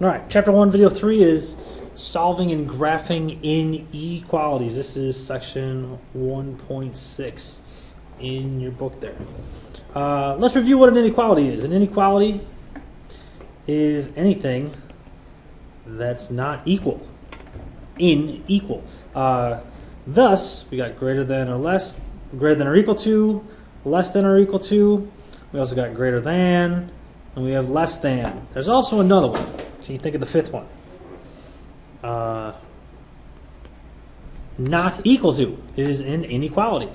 All right, chapter 1, video 3 is solving and graphing inequalities. This is section 1.6 in your book there. Let's review what an inequality is. An inequality is anything that's not equal. Unequal. Thus, we got greater than or less, greater than or equal to, less than or equal to. We also got greater than, and we have less than. There's also another one. Can you think of the fifth one? Not equal to is an inequality.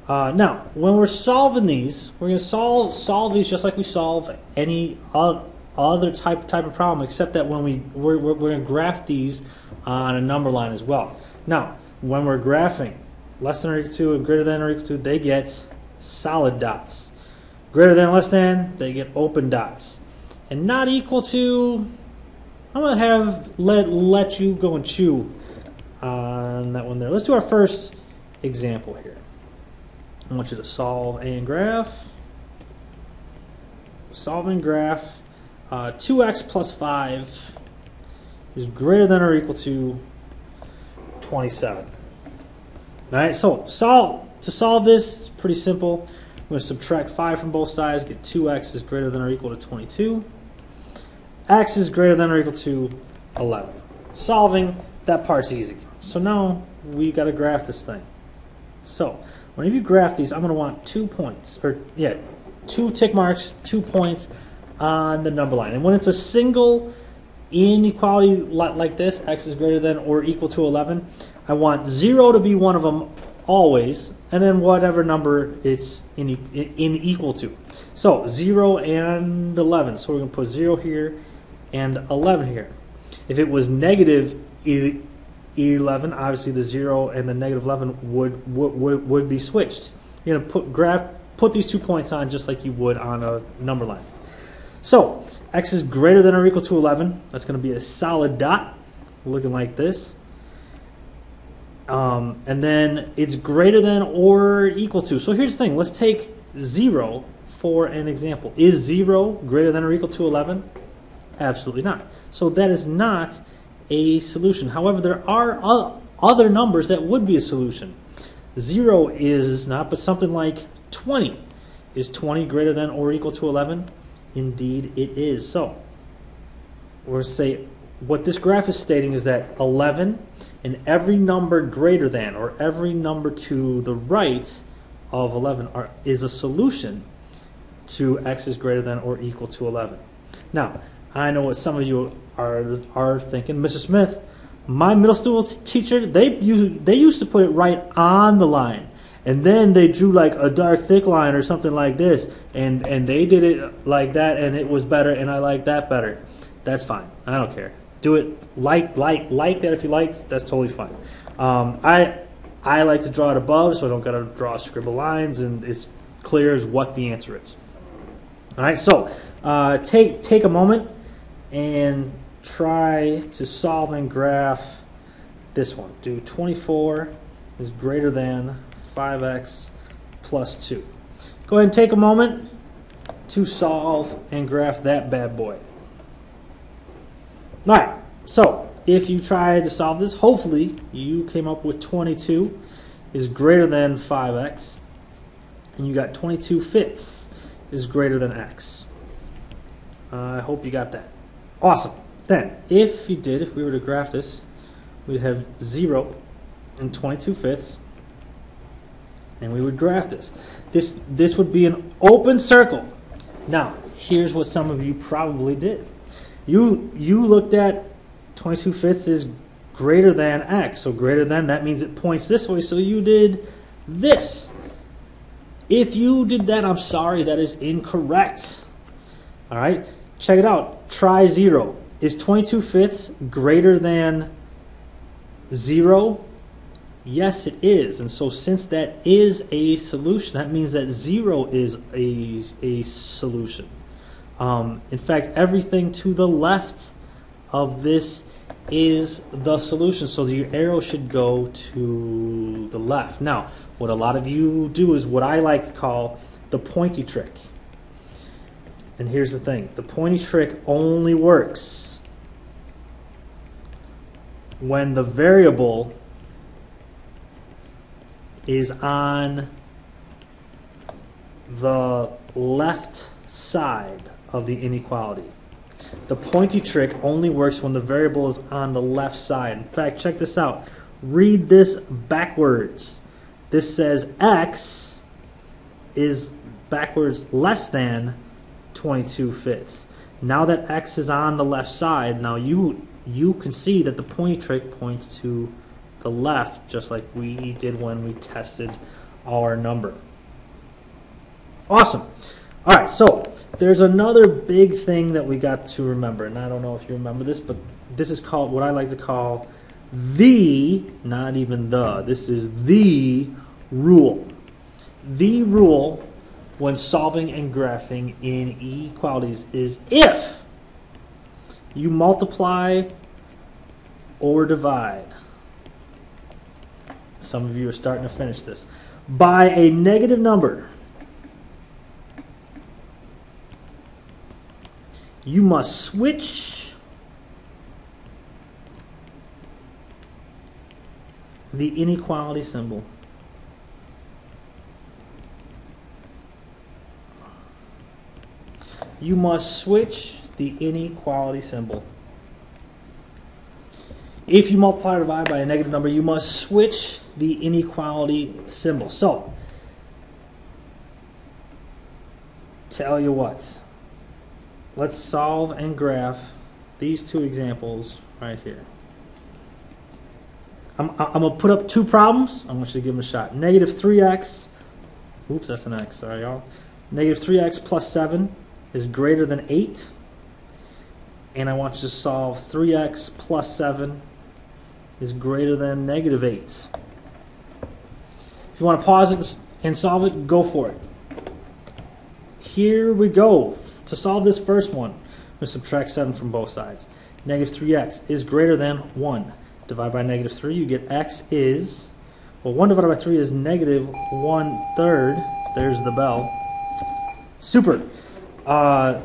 Now, when we're solving these, we're going to solve these just like we solve any other type of problem, except that when we're going to graph these on a number line as well. Now, when we're graphing less than or equal to and greater than or equal to, they get solid dots. Greater than or less than, they get open dots. And not equal to, I'm going to let you go and chew on that one there. Let's do our first example here. I want you to solve and graph. Solve and graph. 2x plus 5 is greater than or equal to 27. All right, so to solve this, it's pretty simple. I'm going to subtract 5 from both sides, get 2x is greater than or equal to 22. X is greater than or equal to 11. Solving, that part's easy. So now we got to graph this thing. So whenever you graph these, I'm going to want 2 points, or yeah, 2 tick marks, 2 points on the number line. And when it's a single inequality like this, x is greater than or equal to 11, I want 0 to be one of them always, and then whatever number it's equal to. So 0 and 11. So we're going to put 0 here and 11 here. If it was negative 11, obviously the 0 and the negative 11 would be switched. You're going to put these 2 points on just like you would on a number line. So x is greater than or equal to 11. That's going to be a solid dot looking like this. And then it's greater than or equal to. So here's the thing. Let's take 0 for an example. Is 0 greater than or equal to 11? Absolutely not. So that is not a solution. However, there are other numbers that would be a solution. 0 is not, but something like 20. Is 20 greater than or equal to 11? Indeed it is. So we're say what this graph is stating is that 11 and every number greater than or every number to the right of 11 is a solution to x is greater than or equal to 11. Now, I know what some of you are thinking. Mr. Smith, my middle school teacher, they used to put it right on the line. And then they drew like a dark thick line or something like this. And they did it like that and it was better and I like that better. That's fine. I don't care. Do it like that if you like. That's totally fine. I like to draw it above so I don't got to draw scribble lines and it's clear as what the answer is. All right, so take a moment and try to solve and graph this one. Do 24 is greater than 5x plus 2. Go ahead and take a moment to solve and graph that bad boy. All right, so if you try to solve this, hopefully you came up with 22 is greater than 5x, and you got 22/5 is greater than x. I hope you got that. Awesome. Then, if you did, if we were to graph this, we'd have 0 and 22/5, and we would graph this. This would be an open circle. Now, here's what some of you probably did. You looked at 22/5 is greater than x. So greater than, that means it points this way. So you did this. If you did that, I'm sorry, that is incorrect. All right, check it out. Try 0. Is 22/5 greater than 0? Yes, it is. And so since that is a solution, that means that 0 is a solution. In fact, everything to the left of this is the solution. So your arrow should go to the left. Now, what a lot of you do is what I like to call the pointy trick. And here's the thing. The pointy trick only works when the variable is on the left side of the inequality. The pointy trick only works when the variable is on the left side. In fact, check this out. Read this backwards. This says x is backwards less than 22/5. Now that x is on the left side, now you can see that the pointy trick points to the left, just like we did when we tested our number. Awesome. All right, so there's another big thing that we got to remember, and I don't know if you remember this, but this is called what I like to call the, not even the, this is the rule. The rule when solving and graphing inequalities is if you multiply or divide, some of you are starting to finish this, by a negative number, you must switch the inequality symbol. You must switch the inequality symbol. If you multiply or divide by a negative number, you must switch the inequality symbol. So, tell you what. Let's solve and graph these two examples right here. I'm going to put up two problems. I want you to give them a shot. Negative 3x, oops, that's an x, sorry y'all. Negative 3x plus 7 is greater than 8. And I want you to solve 3x plus 7 is greater than negative 8. If you want to pause it and solve it, go for it. Here we go. To solve this first one, we subtract 7 from both sides. Negative 3x is greater than 1. Divide by negative 3, you get x is, well, 1 divided by 3 is negative 1/3. There's the bell. Super. But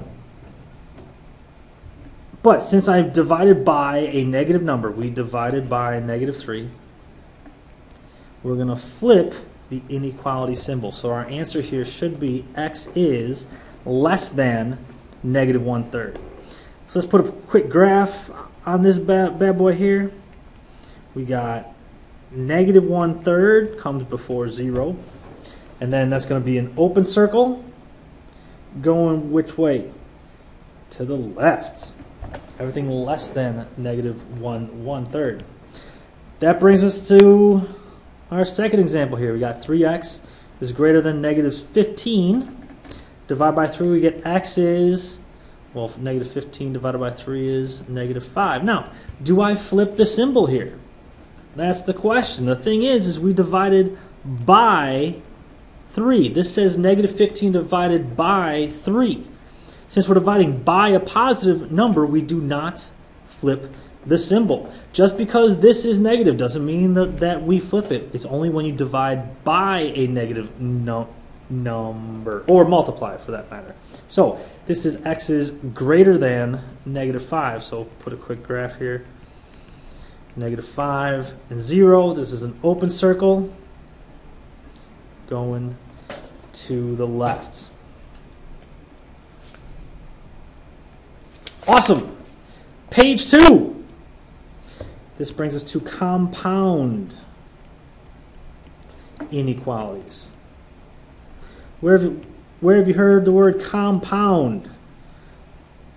since I've divided by a negative number, we divided by negative 3, we're going to flip the inequality symbol. So our answer here should be x is less than negative 1/3. So let's put a quick graph on this bad boy here. We got negative 1/3 comes before 0. And then that's going to be an open circle going which way? To the left. Everything less than negative 1/3. That brings us to our second example here. We got 3x is greater than negative 15. Divide by 3, we get x is, well, negative 15 divided by 3 is negative 5. Now, do I flip the symbol here? That's the question. The thing is we divided by 3. This says negative 15 divided by 3. Since we're dividing by a positive number, we do not flip the symbol. Just because this is negative doesn't mean that we flip it. It's only when you divide by a negative number, or multiply for that matter. So this is x is greater than negative 5. So put a quick graph here. Negative 5 and 0. This is an open circle going to the left. Awesome. Page 2. This brings us to compound inequalities. Where have you heard the word compound?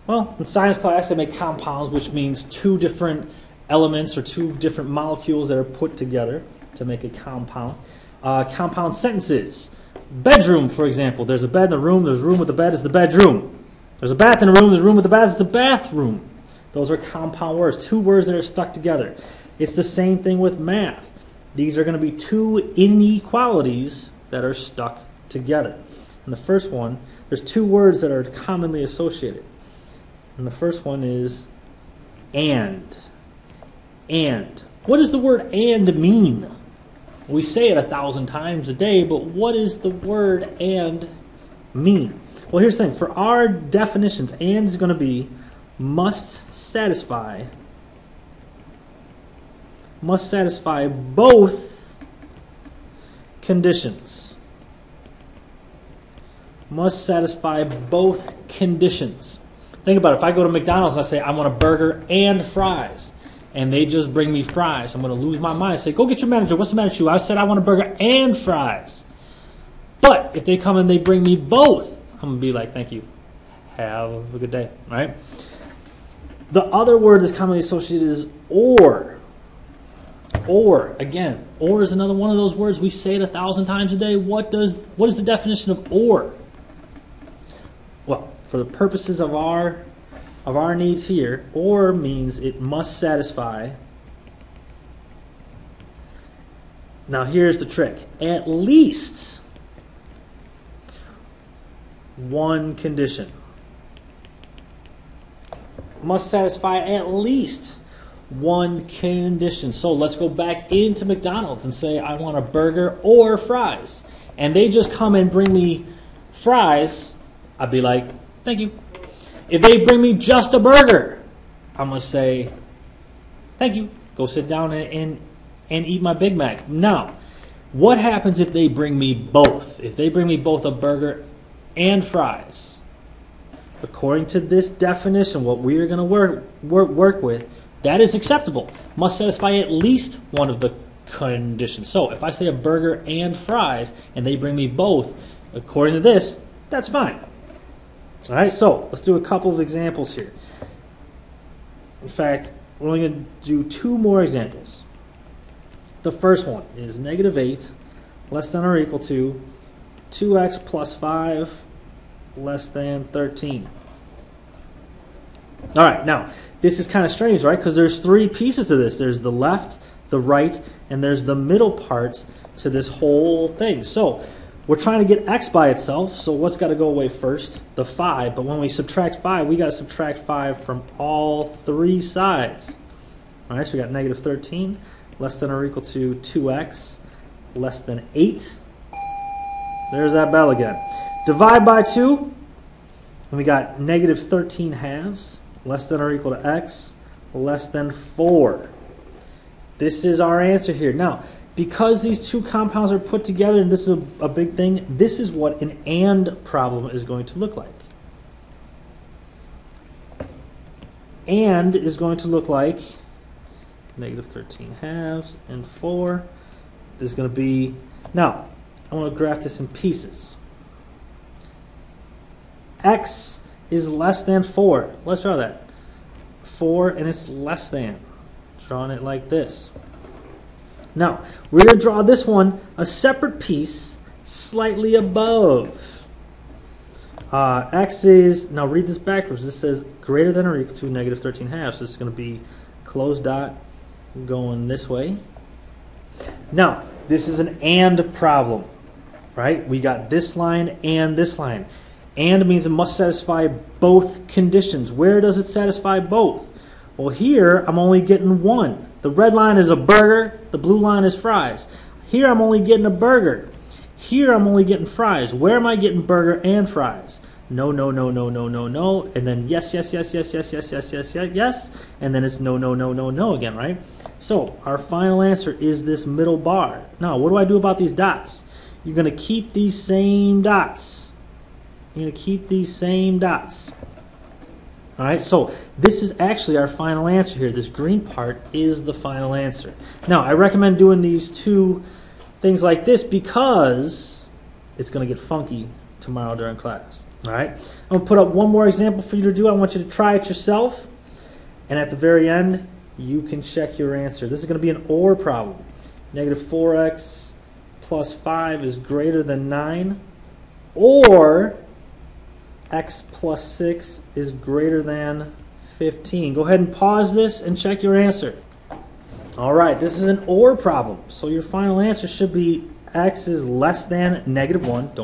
Well, in science class they make compounds, which means two different elements or two different molecules that are put together to make a compound. Compound sentences. Bedroom, for example. There's a bed in the room. There's a room with a bed. It's the bedroom. There's a bath in the room. There's a room with a bath. It's the bathroom. Those are compound words. Two words that are stuck together. It's the same thing with math. These are going to be two inequalities that are stuck together. And the first one, there's two words that are commonly associated. And the first one is and. And. What does the word and mean? We say it 1,000 times a day, but what does the word and mean? Well, here's the thing. For our definitions, and is going to be must satisfy must satisfy both conditions. Must satisfy both conditions. Think about it. If I go to McDonald's and I say, I want a burger and fries, and they just bring me fries, I'm going to lose my mind and say, go get your manager. What's the matter with you? I said I want a burger and fries. But if they come and they bring me both, I'm going to be like, thank you. Have a good day. Right? The other word that's commonly associated is or. Or, again, or is another one of those words. We say it 1,000 times a day. What is the definition of or? Well, for the purposes of our needs here, or means it must satisfy. Now here's the trick. At least one condition. Must satisfy at least one condition. So let's go back into McDonald's and say I want a burger or fries. And they just come and bring me fries. I'd be like, thank you. If they bring me just a burger, I'm going to say, thank you. Go sit down and eat my Big Mac. Now, what happens if they bring me both? If they bring me both a burger and fries? According to this definition, what we are going to work with, that is acceptable. Must satisfy at least one of the conditions. So if I say a burger and fries and they bring me both, according to this, that's fine. All right, so let's do a couple of examples here. In fact, we're only going to do 2 more examples. The first one is -8 less than or equal to 2x plus 5 less than 13. All right, now this is kind of strange, right? Because there's 3 pieces to this. There's the left, the right, and there's the middle part to this whole thing. So we're trying to get x by itself, so what's got to go away first? The 5. But when we subtract 5, we got to subtract 5 from all 3 sides. All right, so we got -13 less than or equal to 2x less than 8. There's that bell again. Divide by 2, and we got -13 halves less than or equal to x less than 4. This is our answer here. Now, because these 2 compounds are put together, and this is a big thing, this is what an AND problem is going to look like. AND is going to look like -13 halves and 4. This is going to be, now, I want to graph this in pieces. X is less than 4. Let's draw that. 4 and it's less than. Drawing it like this. Now, we're going to draw this one a separate piece slightly above. X is, now read this backwards. This says greater than or equal to -13 halves. So this is going to be closed dot going this way. Now, this is an AND problem, right? We got this line and this line. AND means it must satisfy both conditions. Where does it satisfy both? Well, here I'm only getting one. The red line is a burger. The blue line is fries. Here I'm only getting a burger. Here I'm only getting fries. Where am I getting burger and fries? No, no, no, no, no, no, no. And then yes, yes, yes, yes, yes, yes, yes, yes, yes, yes. And then it's no, no, no, no, no again, right? So our final answer is this middle bar. Now, what do I do about these dots? You're going to keep these same dots. You're going to keep these same dots. All right, so this is actually our final answer here. This green part is the final answer. Now, I recommend doing these 2 things like this because it's going to get funky tomorrow during class. All right, I'm going to put up one more example for you to do. I want you to try it yourself. And at the very end, you can check your answer. This is going to be an OR problem. -4x plus 5 is greater than 9. Or x plus 6 is greater than 15. Go ahead and pause this and check your answer. All right, this is an OR problem. So your final answer should be x is less than -1.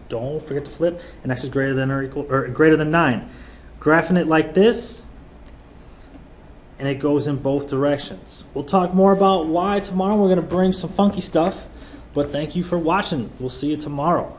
Don't forget to flip. And x is greater than or equal or greater than 9. Graphing it like this, and it goes in both directions. We'll talk more about why tomorrow. We're going to bring some funky stuff. But thank you for watching. We'll see you tomorrow.